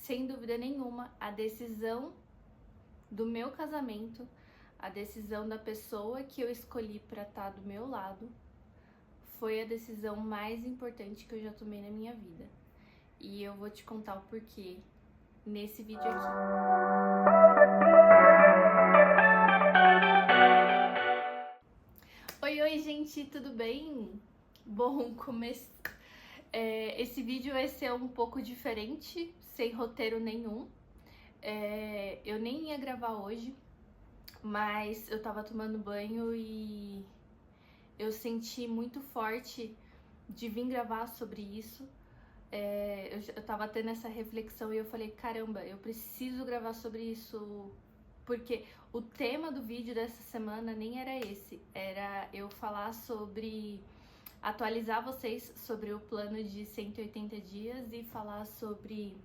sem dúvida nenhuma, a decisão do meu casamento, a decisão da pessoa que eu escolhi para estar do meu lado, foi a decisão mais importante que eu já tomei na minha vida. E eu vou te contar o porquê nesse vídeo aqui. Oi, gente, tudo bem? Bom, esse vídeo vai ser um pouco diferente, sem roteiro nenhum. Eu nem ia gravar hoje, mas eu tava tomando banho e eu senti muito forte de vir gravar sobre isso. Eu tava tendo essa reflexão e eu falei, caramba, eu preciso gravar sobre isso, porque o tema do vídeo dessa semana nem era esse, era eu falar sobre, atualizar vocês sobre o plano de 180 dias e falar sobre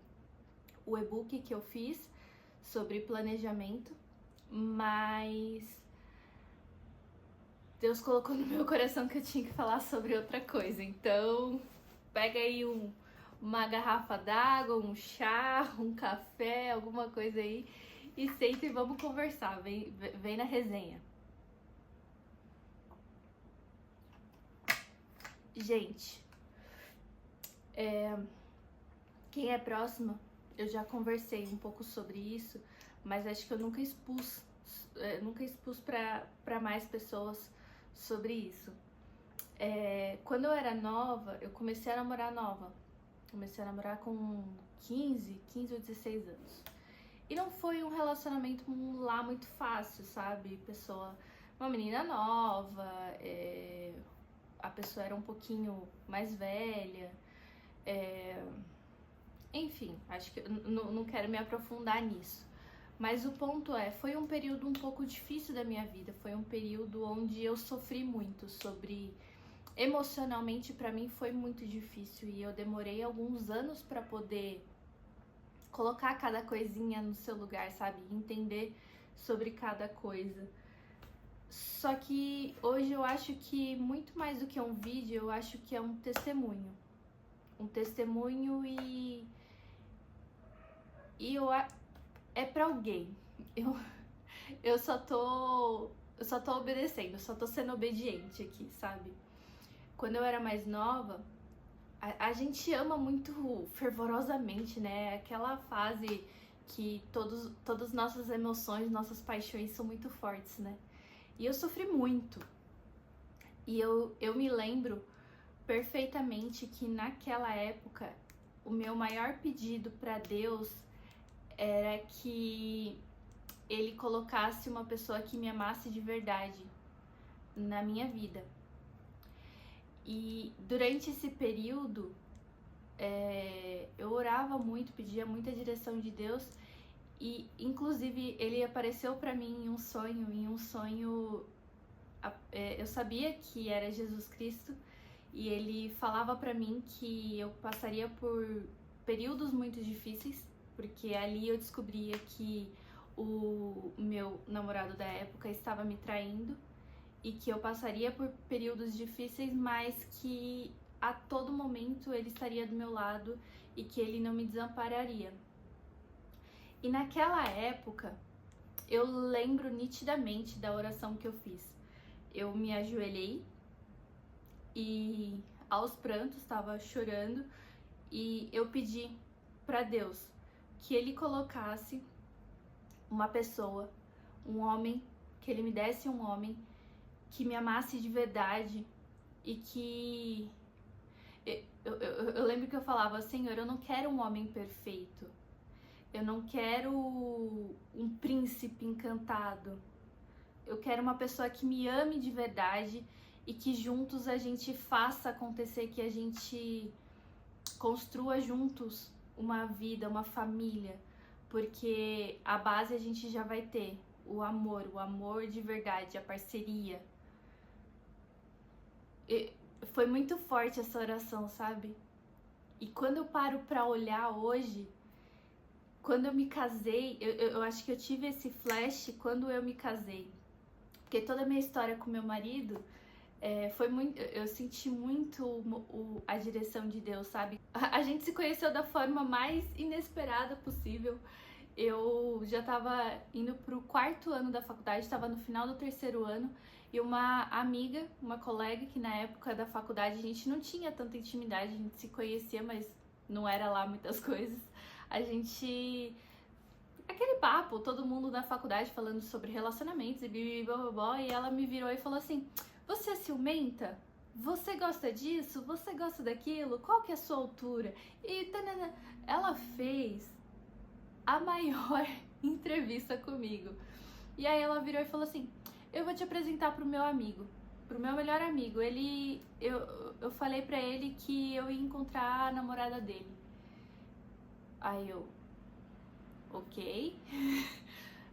o e-book que eu fiz, sobre planejamento, mas Deus colocou no meu coração que eu tinha que falar sobre outra coisa, então pega aí uma garrafa d'água, um chá, um café, alguma coisa aí e senta e vamos conversar, vem na resenha. Gente, quem é próximo, eu já conversei um pouco sobre isso, mas acho que eu nunca expus para mais pessoas sobre isso. Quando eu era nova, eu comecei a namorar nova. Comecei a namorar com 15 ou 16 anos. E não foi um relacionamento lá muito fácil, sabe? Uma menina nova, a pessoa era um pouquinho mais velha. Enfim, acho que eu não quero me aprofundar nisso. Mas o ponto foi um período um pouco difícil da minha vida. Foi um período onde eu sofri muito emocionalmente, pra mim foi muito difícil e eu demorei alguns anos pra poder colocar cada coisinha no seu lugar, sabe? Entender sobre cada coisa. Só que hoje eu acho que muito mais do que um vídeo, eu acho que é um testemunho. Um testemunho é pra alguém. Eu só tô obedecendo, eu só tô sendo obediente aqui, sabe? Quando eu era mais nova, a gente ama muito fervorosamente, né? Aquela fase que todas nossas emoções, nossas paixões são muito fortes, né? E eu sofri muito. E eu me lembro perfeitamente que naquela época, o meu maior pedido para Deus era que Ele colocasse uma pessoa que me amasse de verdade na minha vida. E durante esse período, eu orava muito, pedia muita direção de Deus e, inclusive, Ele apareceu para mim em um sonho, eu sabia que era Jesus Cristo e Ele falava para mim que eu passaria por períodos muito difíceis, porque ali eu descobria que o meu namorado da época estava me traindo e que eu passaria por períodos difíceis, mas que a todo momento Ele estaria do meu lado e que Ele não me desampararia. E naquela época, eu lembro nitidamente da oração que eu fiz. Eu me ajoelhei e aos prantos, estava chorando, e eu pedi para Deus que Ele colocasse uma pessoa, um homem, que Ele me desse um homem que me amasse de verdade e que... Eu lembro que eu falava, Senhor, eu não quero um homem perfeito, eu não quero um príncipe encantado, eu quero uma pessoa que me ame de verdade e que juntos a gente faça acontecer, que a gente construa juntos uma vida, uma família, porque a base a gente já vai ter, o amor de verdade, a parceria. Foi muito forte essa oração, sabe? E quando eu paro pra olhar hoje, quando eu me casei, eu acho que eu tive esse flash quando eu me casei. Porque toda a minha história com meu marido Foi muito, eu senti muito a direção de Deus, sabe? A gente se conheceu da forma mais inesperada possível. Eu já estava indo pro 4º ano da faculdade, estava no final do 3º ano, e uma amiga, uma colega que na época da faculdade a gente não tinha tanta intimidade, a gente se conhecia, mas não era lá muitas coisas. A gente... Aquele papo, todo mundo na faculdade falando sobre relacionamentos e blá, e ela me virou e falou assim: você é ciumenta? Você gosta disso? Você gosta daquilo? Qual que é a sua altura? E tanana. Ela fez a maior entrevista comigo. E aí ela virou e falou assim: eu vou te apresentar pro meu amigo, pro meu melhor amigo. Eu falei pra ele que eu ia encontrar a namorada dele. Aí eu... ok.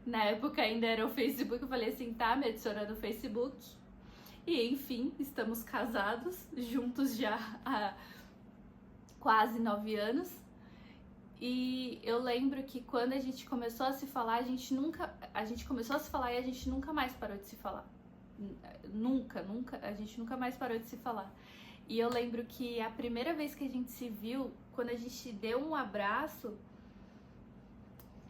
Na época ainda era o Facebook, eu falei assim: tá, me adiciona no Facebook. E enfim, estamos casados, juntos já há quase 9 anos. E eu lembro que quando a gente começou a se falar, a gente começou a se falar e a gente nunca mais parou de se falar. A gente nunca mais parou de se falar. E eu lembro que a primeira vez que a gente se viu, quando a gente deu um abraço,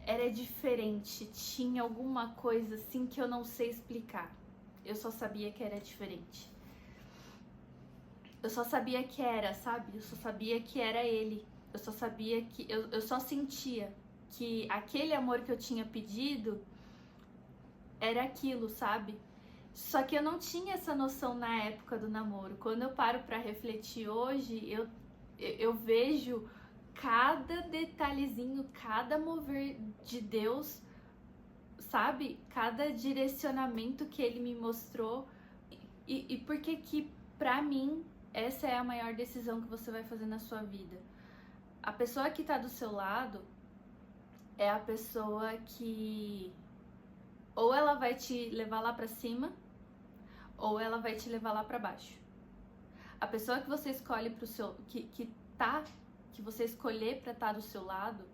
era diferente, tinha alguma coisa assim que eu não sei explicar. Eu só sabia que era diferente. Eu só sabia que era, sabe? Eu só sabia que era ele. Eu só sabia que... Eu só sentia que aquele amor que eu tinha pedido era aquilo, sabe? Só que eu não tinha essa noção na época do namoro. Quando eu paro pra refletir hoje, eu vejo cada detalhezinho, cada mover de Deus, sabe? Cada direcionamento que ele me mostrou. E por que pra mim essa é a maior decisão que você vai fazer na sua vida? A pessoa que tá do seu lado é a pessoa que ou ela vai te levar lá pra cima ou ela vai te levar lá pra baixo. A pessoa que você escolhe pro seu... que você escolher pra estar do seu lado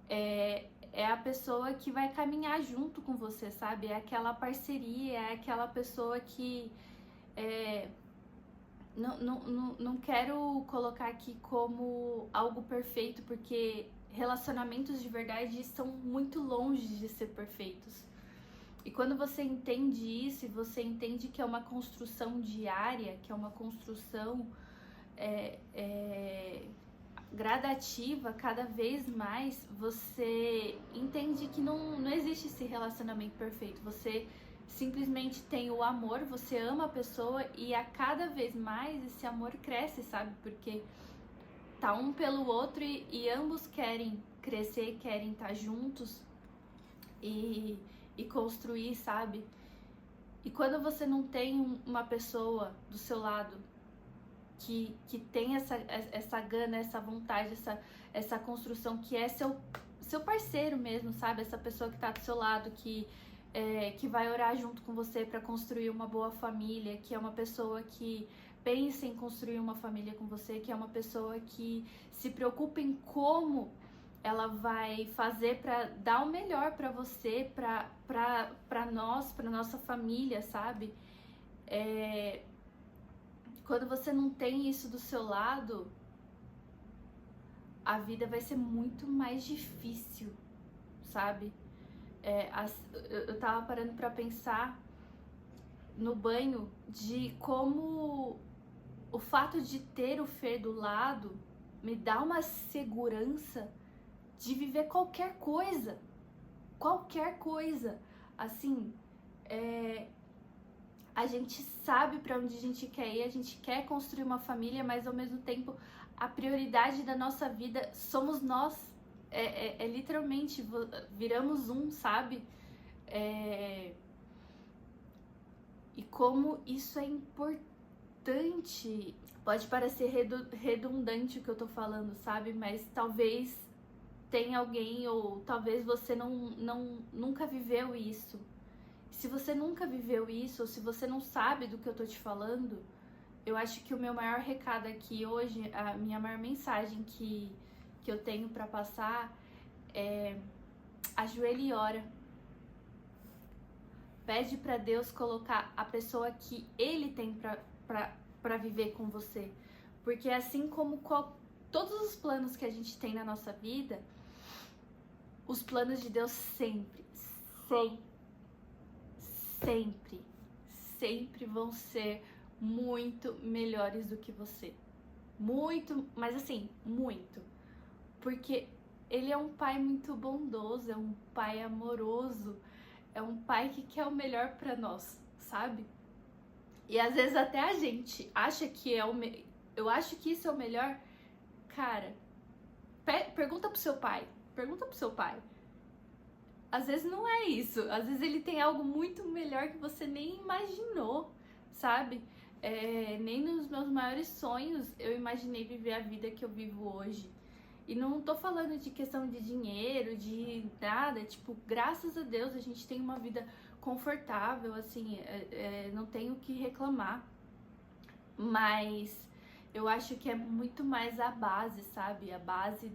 é a pessoa que vai caminhar junto com você, sabe? É aquela parceria, é aquela pessoa que... Não quero colocar aqui como algo perfeito, porque relacionamentos de verdade estão muito longe de ser perfeitos. E quando você entende isso, e você entende que é uma construção diária, que é uma construção gradativa, cada vez mais você entende que não existe esse relacionamento perfeito. Você simplesmente tem o amor, você ama a pessoa e a cada vez mais esse amor cresce, sabe? Porque tá um pelo outro e ambos querem crescer, querem estar juntos e construir, sabe? E quando você não tem uma pessoa do seu lado que tem essa gana, essa vontade, essa construção, que é seu parceiro mesmo, sabe? Essa pessoa que tá do seu lado, que vai orar junto com você para construir uma boa família, que é uma pessoa que pensa em construir uma família com você, que é uma pessoa que se preocupa em como ela vai fazer para dar o melhor para você, para nós, para nossa família, sabe? Quando você não tem isso do seu lado, a vida vai ser muito mais difícil, sabe? Eu tava parando pra pensar no banho de como o fato de ter o Fê do lado me dá uma segurança de viver qualquer coisa. Qualquer coisa. Assim, a gente sabe pra onde a gente quer ir, a gente quer construir uma família, mas ao mesmo tempo a prioridade da nossa vida somos nós. Literalmente, viramos um, sabe? E como isso é importante. Pode parecer redundante o que eu tô falando, sabe? Mas talvez tenha alguém, ou talvez você nunca viveu isso. Se você nunca viveu isso, ou se você não sabe do que eu tô te falando, eu acho que o meu maior recado aqui hoje, a minha maior mensagem que eu tenho pra passar é: ajoelhe e ora. Pede para Deus colocar a pessoa que Ele tem para viver com você. Porque assim como todos os planos que a gente tem na nossa vida, os planos de Deus sempre vão ser muito melhores do que você. Muito, mas assim, muito. Porque Ele é um pai muito bondoso, é um pai amoroso, é um pai que quer o melhor pra nós, sabe? E às vezes até a gente acha que eu acho que isso é o melhor. Cara, pergunta pro seu pai. Pergunta pro seu pai. Às vezes não é isso. Às vezes ele tem algo muito melhor que você nem imaginou, sabe? Nem nos meus maiores sonhos eu imaginei viver a vida que eu vivo hoje. E não tô falando de questão de dinheiro, de nada. Tipo, graças a Deus a gente tem uma vida confortável, assim, não tenho o que reclamar. Mas eu acho que é muito mais a base, sabe? A base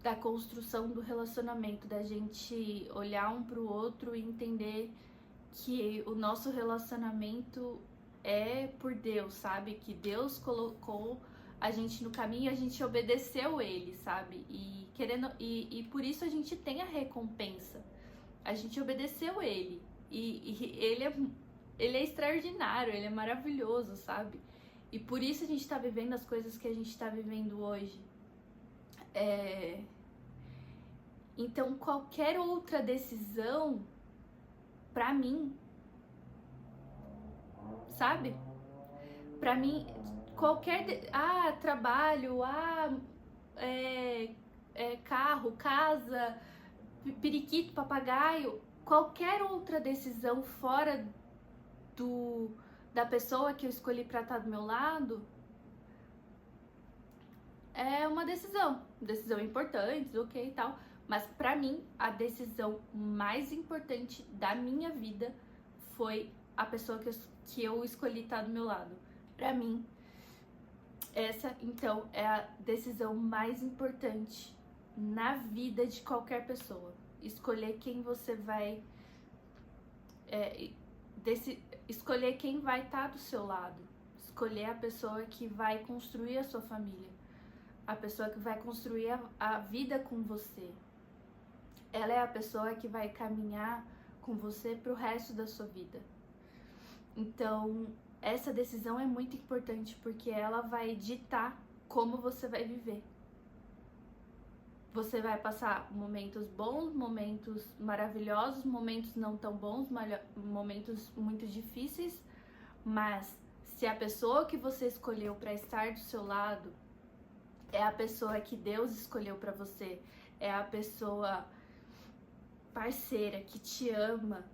da construção do relacionamento, da gente olhar um pro outro e entender que o nosso relacionamento é por Deus, sabe? Que Deus colocou a gente no caminho e a gente obedeceu Ele, sabe? E por isso a gente tem a recompensa. A gente obedeceu Ele. E ele é extraordinário, Ele é maravilhoso, sabe? E por isso a gente tá vivendo as coisas que a gente tá vivendo hoje. Então qualquer outra decisão, pra mim, sabe? Pra mim, trabalho, carro, casa, periquito, papagaio, qualquer outra decisão fora da pessoa que eu escolhi pra estar do meu lado, é uma decisão importante, ok e tal, mas pra mim a decisão mais importante da minha vida foi a pessoa que eu escolhi estar do meu lado. Pra mim, essa então é a decisão mais importante na vida de qualquer pessoa. Escolher quem você vai escolher quem vai estar do seu lado, escolher a pessoa que vai construir a sua família, a pessoa que vai construir a vida com você. Ela é a pessoa que vai caminhar com você pro resto da sua vida. Então, essa decisão é muito importante porque ela vai ditar como você vai viver. Você vai passar momentos bons, momentos maravilhosos, momentos não tão bons, momentos muito difíceis, mas se a pessoa que você escolheu para estar do seu lado é a pessoa que Deus escolheu para você, é a pessoa parceira que te ama,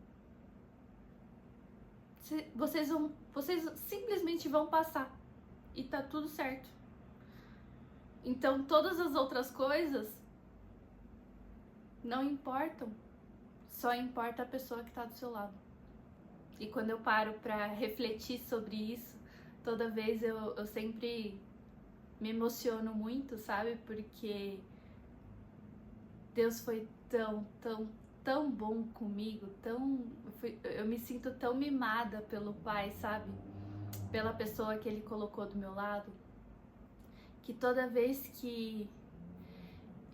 vocês simplesmente vão passar e tá tudo certo. Então todas as outras coisas não importam, só importa a pessoa que tá do seu lado. E quando eu paro pra refletir sobre isso, toda vez eu sempre me emociono muito, sabe? Porque Deus foi tão bom comigo, eu me sinto tão mimada pelo Pai, sabe? Pela pessoa que Ele colocou do meu lado, que toda vez que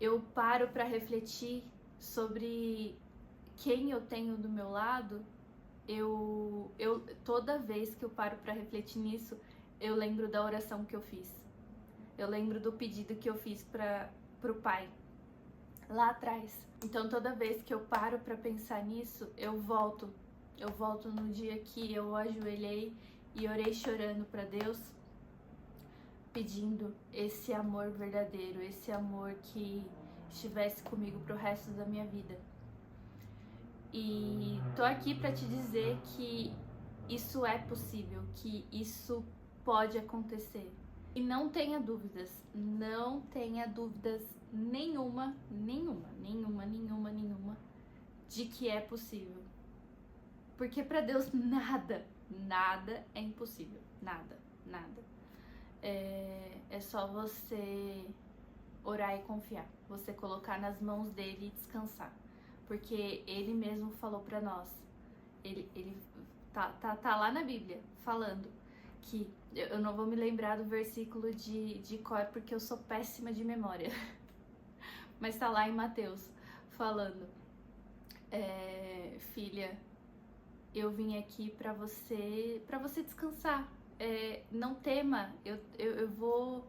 eu paro pra refletir sobre quem eu tenho do meu lado, toda vez que eu paro pra refletir nisso, eu lembro da oração que eu fiz. Eu lembro do pedido que eu fiz pro Pai lá atrás. Então toda vez que eu paro pra pensar nisso, eu volto no dia que eu ajoelhei e orei chorando pra Deus, pedindo esse amor verdadeiro, esse amor que estivesse comigo pro resto da minha vida. E tô aqui pra te dizer que isso é possível, que isso pode acontecer. E não tenha dúvidas nenhuma de que é possível. Porque pra Deus nada é impossível, nada. É só você orar e confiar, você colocar nas mãos dele e descansar. Porque ele mesmo falou pra nós ele tá lá na Bíblia falando que eu não vou me lembrar do versículo de cor porque eu sou péssima de memória, mas tá lá em Mateus falando: filha, eu vim aqui pra você descansar, não tema, eu vou...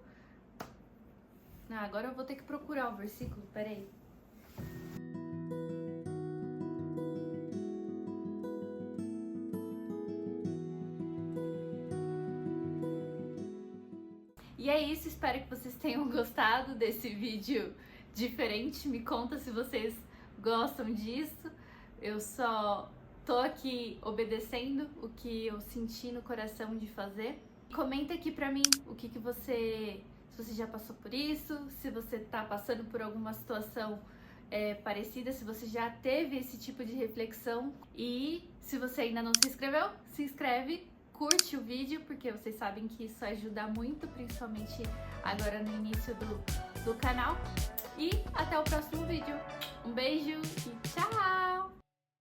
agora eu vou ter que procurar o versículo, peraí. E é isso, espero que vocês tenham gostado desse vídeo diferente. Me conta se vocês gostam disso. Eu só tô aqui obedecendo o que eu senti no coração de fazer. Comenta aqui pra mim o que você... se você já passou por isso, se você tá passando por alguma situação parecida, se você já teve esse tipo de reflexão. E se você ainda não se inscreveu, se inscreve, curte o vídeo, porque vocês sabem que isso ajuda muito, principalmente agora no início do canal. E até o próximo vídeo. Um beijo!